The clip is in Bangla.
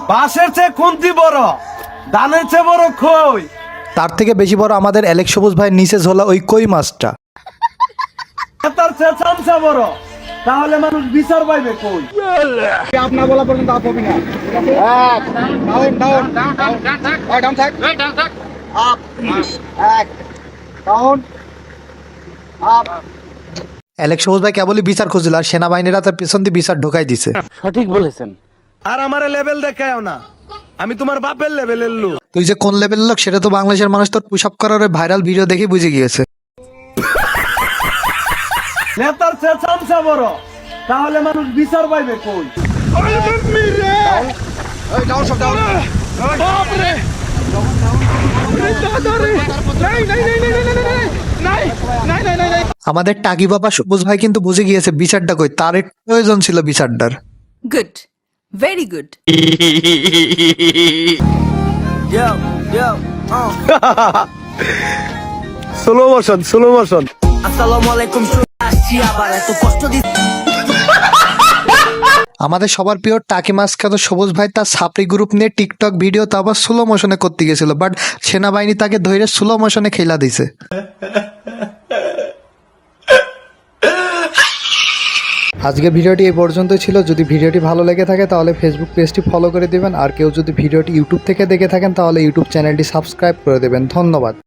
বাঁশের চেয়ে খুন্তি বড়, ধানের চেয়ে বড় খই। তার থেকে বেশি বড় আমাদের অ্যালেক্স সবুজ ভাইয়ের নিচে ঝোলা ওই কই মাছটা। তার চেয়ে চামচা বড়, তাহলে মানুষ বিচার পাইবে কই? আপনার বলা পর্যন্ত আপ হবি না। ডাউন থাক। আপ এক ডাউন আপ। অ্যালেক্স সবুজ ভাই কেবলই বিচার খুঁজছিল আর সেনাবাহিনীরা তার পেছন দিয়ে বিচার ঢোকাই দিছে। আর আমারে লেভেল দেখায়ও না, আমি তোমার বাপের লেভেলের লোক। তুই যে কোন লেভেলের লোক সেটা তো বাংলাদেশের মানুষ তোর পুশ আপ করার ভাইরাল ভিডিও দেখে বুঝে গিয়েছে। নেতার চেয়ে চামচা বড়, তাহলে মানুষ বিচার পাইবে কই? ডাউন সব ডাউন। আমাদের টাকি বাবা সবুজ ভাই কিন্তু বুঝে গিয়েছে বিচারটা কই, তার একটু প্রয়োজন ছিল বিচারটার। Good. Very good. Slow motion. আমাদের সবার প্রিয় টাকি মাছ খ্যাত সবুজ ভাই তার সাপড়ি গ্রুপ নিয়ে টিকটক ভিডিও তো আবার স্লো মোশনে করতে গেছিল, বাট সেনাবাহিনী তাকে ধরে স্লো মোশনে খেলা দিছে। আজকে ভিডিওটি এই পর্যন্তই ছিল। যদি ভিডিওটি ভালো লেগে থাকে তাহলে ফেসবুক পেজটি ফলো করে দিবেন, আর কেউ যদি ভিডিওটি ইউটিউব থেকে দেখে থাকেন তাহলে ইউটিউব চ্যানেলটি সাবস্ক্রাইব করে দেবেন। ধন্যবাদ।